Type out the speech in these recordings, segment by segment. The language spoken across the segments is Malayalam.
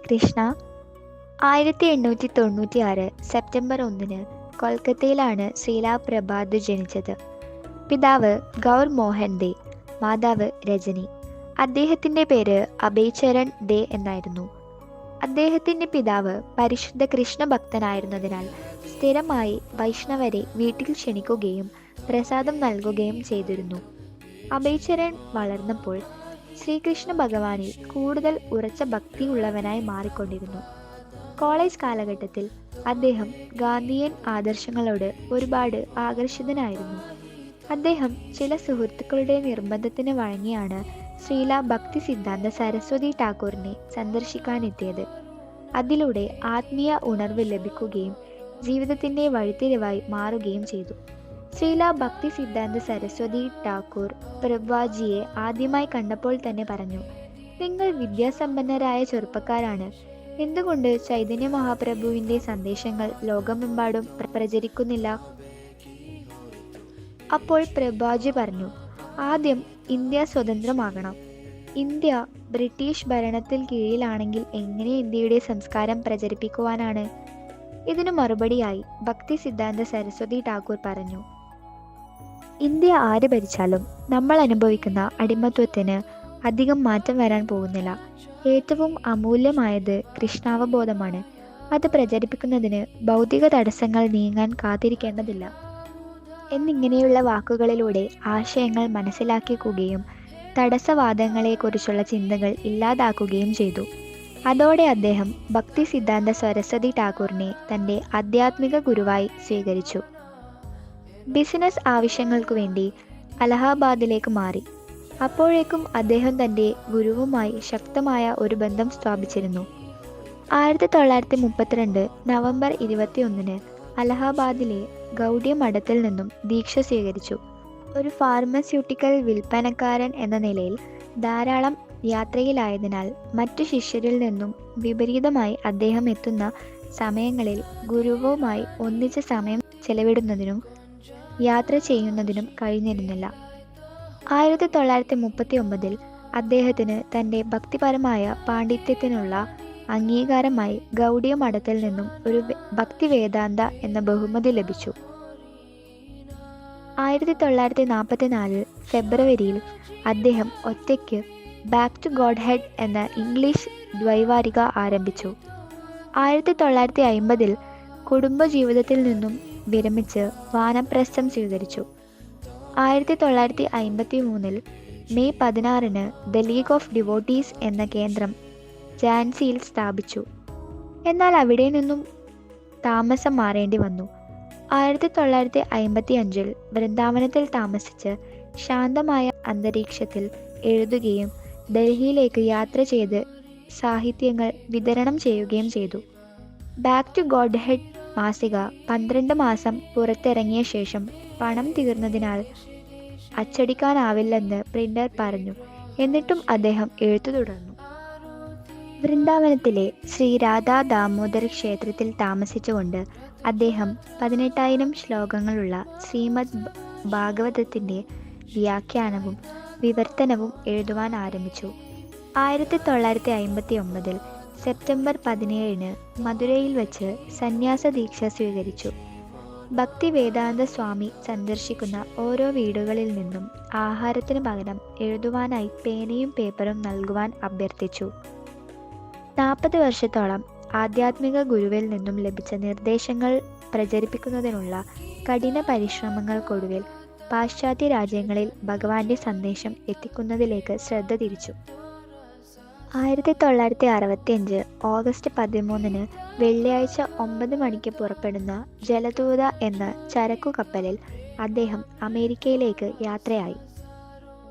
കൃഷ്ണ. 1896 സെപ്റ്റംബർ 1 കൊൽക്കത്തയിലാണ് ശ്രീല പ്രഭാത് ജനിച്ചത്. പിതാവ് ഗൗർ മോഹൻ ദേ, മാതാവ് രജനി. അദ്ദേഹത്തിൻ്റെ പേര് അഭയ്ചരൺ ദേ എന്നായിരുന്നു. അദ്ദേഹത്തിൻ്റെ പിതാവ് പരിശുദ്ധ കൃഷ്ണ ഭക്തനായിരുന്നതിനാൽ സ്ഥിരമായി വൈഷ്ണവരെ വീട്ടിൽ ക്ഷണിക്കുകയും പ്രസാദം നൽകുകയും ചെയ്തിരുന്നു. അഭയ്ചരൺ വളർന്നപ്പോൾ ശ്രീകൃഷ്ണ ഭഗവാനിൽ കൂടുതൽ ഉറച്ച ഭക്തിയുള്ളവനായി മാറിക്കൊണ്ടിരുന്നു. കോളേജ് കാലഘട്ടത്തിൽ അദ്ദേഹം ഗാന്ധിയൻ ആദർശങ്ങളോട് ഒരുപാട് ആകർഷിതനായിരുന്നു. അദ്ദേഹം ചില സുഹൃത്തുക്കളുടെ നിർബന്ധത്തിന് വഴങ്ങിയാണ് ശ്രീല ഭക്തി സിദ്ധാന്ത സരസ്വതി ടാക്കൂറിനെ സന്ദർശിക്കാനെത്തിയത്. അതിലൂടെ ആത്മീയ ഉണർവ് ലഭിക്കുകയും ജീവിതത്തിൻ്റെ വഴിത്തിരിവായി മാറുകയും ചെയ്തു. ശ്രീല ഭക്തി സിദ്ധാന്ത സരസ്വതി ടാക്കൂർ പ്രഭ്വാജിയെ ആദ്യമായി കണ്ടപ്പോൾ തന്നെ പറഞ്ഞു, നിങ്ങൾ വിദ്യാസമ്പന്നരായ ചെറുപ്പക്കാരാണ്, എന്തുകൊണ്ട് ചൈതന്യ മഹാപ്രഭുവിൻ്റെ സന്ദേശങ്ങൾ ലോകമെമ്പാടും പ്രചരിക്കുന്നില്ല? അപ്പോൾ പ്രഭ്വാജി പറഞ്ഞു, ആദ്യം ഇന്ത്യ സ്വതന്ത്രമാകണം. ഇന്ത്യ ബ്രിട്ടീഷ് ഭരണത്തിൽ കീഴിലാണെങ്കിൽ എങ്ങനെ ഇന്ത്യയുടെ സംസ്കാരം പ്രചരിപ്പിക്കുവാനാണ്? ഇതിനു മറുപടിയായി ഭക്തി സിദ്ധാന്ത സരസ്വതി ടാക്കൂർ പറഞ്ഞു, ഇന്ത്യ ആര് ഭരിച്ചാലും നമ്മൾ അനുഭവിക്കുന്ന അടിമത്വത്തിന് അധികം മാറ്റം വരാൻ പോകുന്നില്ല. ഏറ്റവും അമൂല്യമായത് കൃഷ്ണാവബോധമാണ്. അത് പ്രചരിപ്പിക്കുന്നതിന് ഭൗതിക തടസ്സങ്ങൾ നീങ്ങാൻ കാത്തിരിക്കേണ്ടതില്ല എന്നിങ്ങനെയുള്ള വാക്കുകളിലൂടെ ആശയങ്ങൾ മനസ്സിലാക്കുകയും തടസ്സവാദങ്ങളെക്കുറിച്ചുള്ള ചിന്തകൾ ഇല്ലാതാക്കുകയും ചെയ്തു. അതോടെ അദ്ദേഹം ഭക്തി സിദ്ധാന്ത സരസ്വതി ടാക്കൂറിനെ തൻ്റെ ആധ്യാത്മിക ഗുരുവായി സ്വീകരിച്ചു. ബിസിനസ് ആവശ്യങ്ങൾക്കു വേണ്ടി അലഹാബാദിലേക്ക് മാറി. അപ്പോഴേക്കും അദ്ദേഹം തൻ്റെ ഗുരുവുമായി ശക്തമായ ഒരു ബന്ധം സ്ഥാപിച്ചിരുന്നു. 1932 നവംബർ 21 അലഹാബാദിലെ ഗൗഡ്യ മഠത്തിൽ നിന്നും ദീക്ഷ സ്വീകരിച്ചു. ഒരു ഫാർമസ്യൂട്ടിക്കൽ വിൽപ്പനക്കാരൻ എന്ന നിലയിൽ ധാരാളം യാത്രയിലായതിനാൽ മറ്റു ശിഷ്യരിൽ നിന്നും വിപരീതമായി അദ്ദേഹം എത്തുന്ന സമയങ്ങളിൽ ഗുരുവുമായി ഒന്നിച്ച് സമയം ചെലവിടുന്നതിനും യാത്ര ചെയ്യുന്നതിനും കഴിഞ്ഞിരുന്നില്ല. 1939 അദ്ദേഹത്തിന് തൻ്റെ ഭക്തിപരമായ പാണ്ഡിത്യത്തിനുള്ള അംഗീകാരമായി ഗൗഡ്യ മഠത്തിൽ നിന്നും ഒരു ഭക്തി വേദാന്ത എന്ന ബഹുമതി ലഭിച്ചു. 1944 ഫെബ്രുവരിയിൽ അദ്ദേഹം ഒറ്റയ്ക്ക് ബാക്ക് ടു ഗോഡ് ഹെഡ് എന്ന ഇംഗ്ലീഷ് ദ്വൈവാരിക ആരംഭിച്ചു. 1950 കുടുംബജീവിതത്തിൽ നിന്നും വിരമിച്ച് വാനപ്രസ്ഥം സ്വീകരിച്ചു. 1953 May 16 the league of devotees എന്ന കേന്ദ്രം ഝാൻസിയിൽ സ്ഥാപിച്ചു. എന്നാൽ അവിടെ നിന്നും താമസം മാറേണ്ടി വന്നു. 1955 വൃന്ദാവനത്തിൽ താമസിച്ച് ശാന്തമായ അന്തരീക്ഷത്തിൽ എഴുതുകയും ഡൽഹിയിലേക്ക് യാത്ര ചെയ്ത് സാഹിത്യങ്ങൾ വിതരണം ചെയ്യുകയും ചെയ്തു. ബാക്ക് ടു ഗോഡ് ഹെഡ് മാസിക 12 മാസം പുറത്തിറങ്ങിയ ശേഷം പണം തീർന്നതിനാൽ അച്ചടിക്കാനാവില്ലെന്ന് പ്രിന്റർ പറഞ്ഞു. എന്നിട്ടും അദ്ദേഹം എഴുത്തു തുടർന്നു. വൃന്ദാവനത്തിലെ ശ്രീ രാധാ ദാമോദർ ക്ഷേത്രത്തിൽ താമസിച്ചുകൊണ്ട് അദ്ദേഹം 18,000 ശ്ലോകങ്ങളുള്ള ശ്രീമദ് ഭാഗവതത്തിൻ്റെ വ്യാഖ്യാനവും വിവർത്തനവും എഴുതുവാൻ ആരംഭിച്ചു. 1959 സെപ്റ്റംബർ 17 മധുരയിൽ വച്ച് സന്യാസ ദീക്ഷ സ്വീകരിച്ചു. ഭക്തി വേദാന്ത സ്വാമി സന്ദർശിക്കുന്ന ഓരോ വീടുകളിൽ നിന്നും ആഹാരത്തിന് പകരം എഴുതുവാനായി പേനയും പേപ്പറും നൽകുവാൻ അഭ്യർത്ഥിച്ചു. 40 വർഷത്തോളം ആധ്യാത്മിക ഗുരുവിൽ നിന്നും ലഭിച്ച നിർദ്ദേശങ്ങൾ പ്രചരിപ്പിക്കുന്നതിനുള്ള കഠിന പരിശ്രമങ്ങൾക്കൊടുവിൽ പാശ്ചാത്യ രാജ്യങ്ങളിൽ ഭഗവാന്റെ സന്ദേശം എത്തിക്കുന്നതിലേക്ക് ശ്രദ്ധ തിരിച്ചു. 1965 ഓഗസ്റ്റ് 13 വെള്ളിയാഴ്ച 9 മണിക്ക് പുറപ്പെടുന്ന ജലദൂത എന്ന ചരക്കു കപ്പലിൽ അദ്ദേഹം അമേരിക്കയിലേക്ക് യാത്രയായി.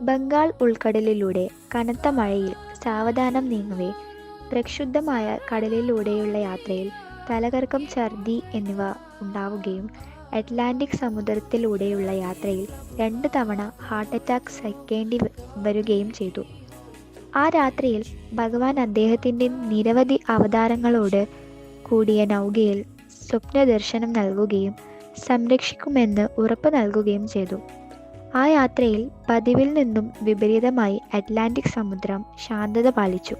ബംഗാൾ ഉൾക്കടലിലൂടെ കനത്ത മഴയിൽ സാവധാനം നീങ്ങവേ പ്രക്ഷുബ്ധമായ കടലിലൂടെയുള്ള യാത്രയിൽ തലകറക്കം, ഛർദി എന്നിവ ഉണ്ടാവുകയും അറ്റ്ലാന്റിക് സമുദ്രത്തിലൂടെയുള്ള യാത്രയിൽ 2 തവണ ഹാർട്ട് അറ്റാക്ക് സഹിക്കേണ്ടി വരികയും ചെയ്തു. ആ രാത്രിയിൽ ഭഗവാൻ അദ്ദേഹത്തിൻ്റെ നിരവധി അവതാരങ്ങളോട് കൂടിയ നൗകയിൽ സ്വപ്നദർശനം നൽകുകയും സംരക്ഷിക്കുമെന്ന് ഉറപ്പ് നൽകുകയും ചെയ്തു. ആ യാത്രയിൽ പതിവിൽ നിന്നും വിപരീതമായി അറ്റ്ലാന്റിക് സമുദ്രം ശാന്തത പാലിച്ചു.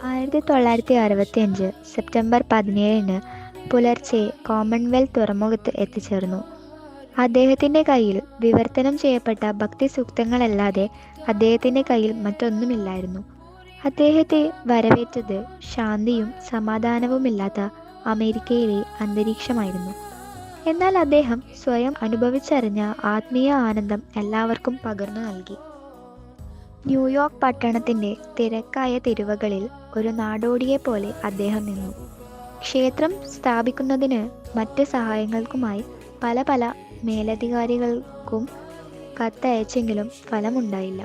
1965 സെപ്റ്റംബർ 17 പുലർച്ചെ കോമൺവെൽത്ത് തുറമുഖത്ത് എത്തിച്ചേർന്നു. അദ്ദേഹത്തിൻ്റെ കയ്യിൽ വിവർത്തനം ചെയ്യപ്പെട്ട ഭക്തിസൂക്തങ്ങളല്ലാതെ അദ്ദേഹത്തിൻ്റെ കയ്യിൽ മറ്റൊന്നുമില്ലായിരുന്നു. അദ്ദേഹത്തെ വരവേറ്റത് ശാന്തിയും സമാധാനവുമില്ലാത്ത അമേരിക്കയിലെ അന്തരീക്ഷമായിരുന്നു. എന്നാൽ അദ്ദേഹം സ്വയം അനുഭവിച്ചറിഞ്ഞ ആത്മീയ ആനന്ദം എല്ലാവർക്കും പകർന്നു നൽകി. ന്യൂയോർക്ക് പട്ടണത്തിൻ്റെ തിരക്കായ തെരുവുകളിൽ ഒരു നാടോടിയെപ്പോലെ അദ്ദേഹം നിന്നു. ക്ഷേത്രം സ്ഥാപിക്കുന്നതിന് മറ്റ് സഹായങ്ങൾക്കുമായി പല പല മേലധികാരികൾക്കും കത്തയച്ചെങ്കിലും ഫലമുണ്ടായില്ല.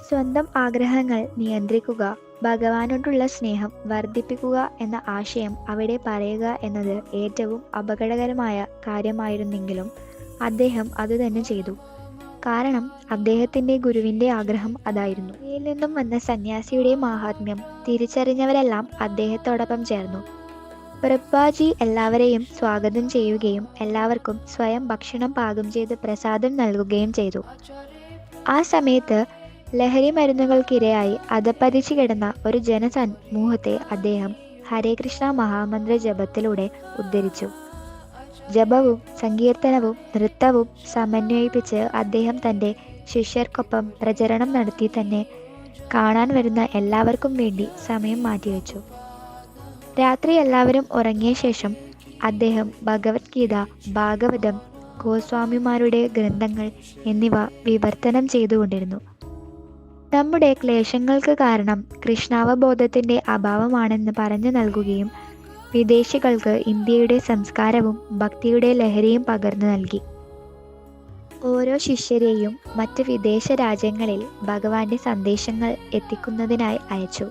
സ്വന്തം ആഗ്രഹങ്ങൾ നിയന്ത്രിക്കുക, ഭഗവാനോടുള്ള സ്നേഹം വർദ്ധിപ്പിക്കുക എന്ന ആശയം അവിടെ പറയുക എന്നത് ഏറ്റവും അപകടകരമായ കാര്യമായിരുന്നെങ്കിലും അദ്ദേഹം അതുതന്നെ ചെയ്തു. കാരണം അദ്ദേഹത്തിൻ്റെ ഗുരുവിൻ്റെ ആഗ്രഹം അതായിരുന്നു. ഇന്ത്യയിൽ നിന്നും വന്ന സന്യാസിയുടെ മാഹാത്മ്യം തിരിച്ചറിഞ്ഞവരെല്ലാം അദ്ദേഹത്തോടൊപ്പം ചേർന്നു. പ്രഭുജി എല്ലാവരെയും സ്വാഗതം ചെയ്യുകയും എല്ലാവർക്കും സ്വയം ഭക്ഷണം പാകം ചെയ്ത് പ്രസാദം നൽകുകയും ചെയ്തു. ആ സമയത്ത് ലഹരി മരുന്നുകൾക്കിരയായി അധപ്പതിച്ചു കിടന്ന ഒരു ജനസമൂഹത്തെ അദ്ദേഹം ഹരേ കൃഷ്ണ മഹാമന്ത്ര ജപത്തിലൂടെ ഉദ്ധരിച്ചു. ജപവും സങ്കീർത്തനവും നൃത്തവും സമന്വയിപ്പിച്ച് അദ്ദേഹം തൻ്റെ ശിഷ്യർക്കൊപ്പം പ്രചരണം നടത്തി. തന്നെ കാണാൻ വരുന്ന എല്ലാവർക്കും വേണ്ടി സമയം മാറ്റിവെച്ചു. രാത്രി എല്ലാവരും ഉറങ്ങിയ ശേഷം അദ്ദേഹം ഭഗവത്ഗീത, ഭാഗവതം, ഗോസ്വാമിമാരുടെ ഗ്രന്ഥങ്ങൾ എന്നിവ വിവർത്തനം ചെയ്തുകൊണ്ടിരുന്നു. നമ്മുടെ ക്ലേശങ്ങൾക്ക് കാരണം കൃഷ്ണാവബോധത്തിൻ്റെ അഭാവമാണെന്ന് പറഞ്ഞു നൽകുകയും വിദേശികൾക്ക് ഇന്ത്യയുടെ സംസ്കാരവും ഭക്തിയുടെ ലഹരിയും പകർന്നു നൽകി. ഓരോ ശിഷ്യരെയും മറ്റ് വിദേശ രാജ്യങ്ങളിൽ ഭഗവാന്റെ സന്ദേശങ്ങൾ എത്തിക്കുന്നതിനായി അയച്ചു.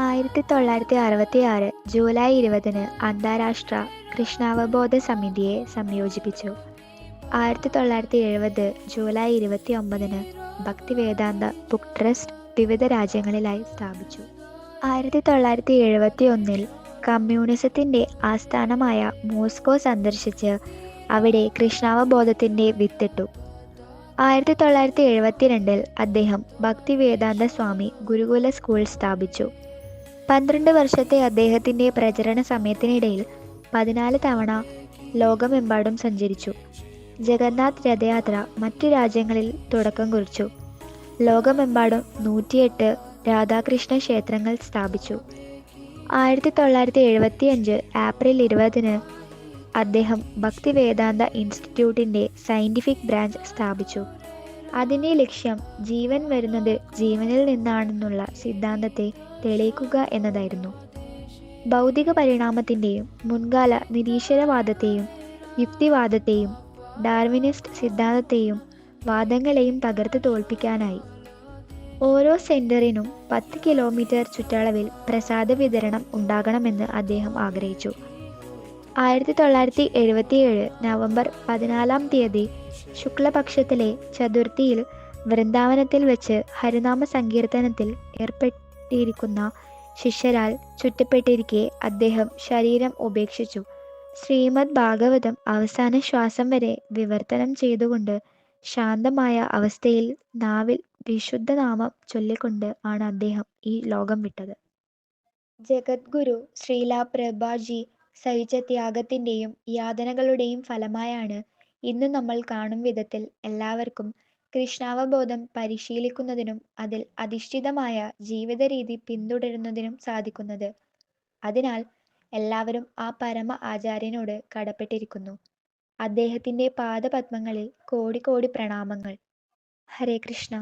1966 ജൂലൈ 20 അന്താരാഷ്ട്ര കൃഷ്ണാവബോധ സമിതിയെ സംയോജിപ്പിച്ചു. 1970 ജൂലൈ 29 ഭക്തിവേദാന്ത ബുക്ക് ട്രസ്റ്റ് വിവിധ രാജ്യങ്ങളിലായി സ്ഥാപിച്ചു. 1971 കമ്മ്യൂണിസത്തിൻ്റെ ആസ്ഥാനമായ മോസ്കോ സന്ദർശിച്ച് അവിടെ കൃഷ്ണാവബോധത്തിൻ്റെ വിത്തിട്ടു. 1972 അദ്ദേഹം ഭക്തിവേദാന്ത സ്വാമി ഗുരുകുല സ്കൂൾ സ്ഥാപിച്ചു. 12 വർഷത്തെ അദ്ദേഹത്തിൻ്റെ പ്രചരണ സമയത്തിനിടയിൽ 14 തവണ ലോകമെമ്പാടും സഞ്ചരിച്ചു. ജഗന്നാഥ് രഥയാത്ര മറ്റു രാജ്യങ്ങളിൽ തുടക്കം കുറിച്ചു. ലോകമെമ്പാടും 108 രാധാകൃഷ്ണ ക്ഷേത്രങ്ങൾ സ്ഥാപിച്ചു. 1975 ഏപ്രിൽ 20 അദ്ദേഹം ഭക്തിവേദാന്ത ഇൻസ്റ്റിറ്റ്യൂട്ടിൻ്റെ സയൻറ്റിഫിക് ബ്രാഞ്ച് സ്ഥാപിച്ചു. അതിൻ്റെ ലക്ഷ്യം ജീവൻ വരുന്നത് ജീവനിൽ നിന്നാണെന്നുള്ള സിദ്ധാന്തത്തെ തെളിയിക്കുക എന്നതായിരുന്നു. ഭൗതിക പരിണാമത്തിൻ്റെയും മുൻകാല നിരീശ്വരവാദത്തെയും യുക്തിവാദത്തെയും ഡാർവിനിസ്റ്റ് സിദ്ധാന്തത്തെയും വാദങ്ങളെയും തകർത്ത് തോൽപ്പിക്കാനായി. ഓരോ സെൻറ്ററിനും 10 കിലോമീറ്റർ ചുറ്റളവിൽ പ്രസാദ വിതരണം ഉണ്ടാകണമെന്ന് അദ്ദേഹം ആഗ്രഹിച്ചു. 1977 നവംബർ 14 ശുക്ലപക്ഷത്തിലെ ചതുർത്ഥിയിൽ വൃന്ദാവനത്തിൽ വെച്ച് ഹരിനാമ സങ്കീർത്തനത്തിൽ ഏർപ്പെട്ടിരിക്കുന്ന ശിഷ്യരാൽ ചുറ്റപ്പെട്ടിരിക്കെ അദ്ദേഹം ശരീരം ഉപേക്ഷിച്ചു. ശ്രീമദ് ഭാഗവതം അവസാന ശ്വാസം വരെ വിവർത്തനം ചെയ്തുകൊണ്ട് ശാന്തമായ അവസ്ഥയിൽ നാവിൽ വിശുദ്ധനാമം ചൊല്ലിക്കൊണ്ട് ആണ് അദ്ദേഹം ഈ ലോകം വിട്ടത്. ജഗദ്ഗുരു ശ്രീല പ്രഭുജി സഹിച്ച ത്യാഗത്തിൻ്റെയും യാതനകളുടെയും ഫലമായാണ് ഇന്ന് നമ്മൾ കാണും വിധത്തിൽ എല്ലാവർക്കും കൃഷ്ണാവബോധം പരിശീലിക്കുന്നതിനും അതിൽ അധിഷ്ഠിതമായ ജീവിത രീതി പിന്തുടരുന്നതിനും സാധിക്കുന്നത്. അതിനാൽ എല്ലാവരും ആ പരമ ആചാര്യനോട് കടപ്പെട്ടിരിക്കുന്നു. അദ്ദേഹത്തിൻ്റെ പാദപത്മങ്ങളിൽ കോടി കോടി പ്രണാമങ്ങൾ. ഹരേ കൃഷ്ണ.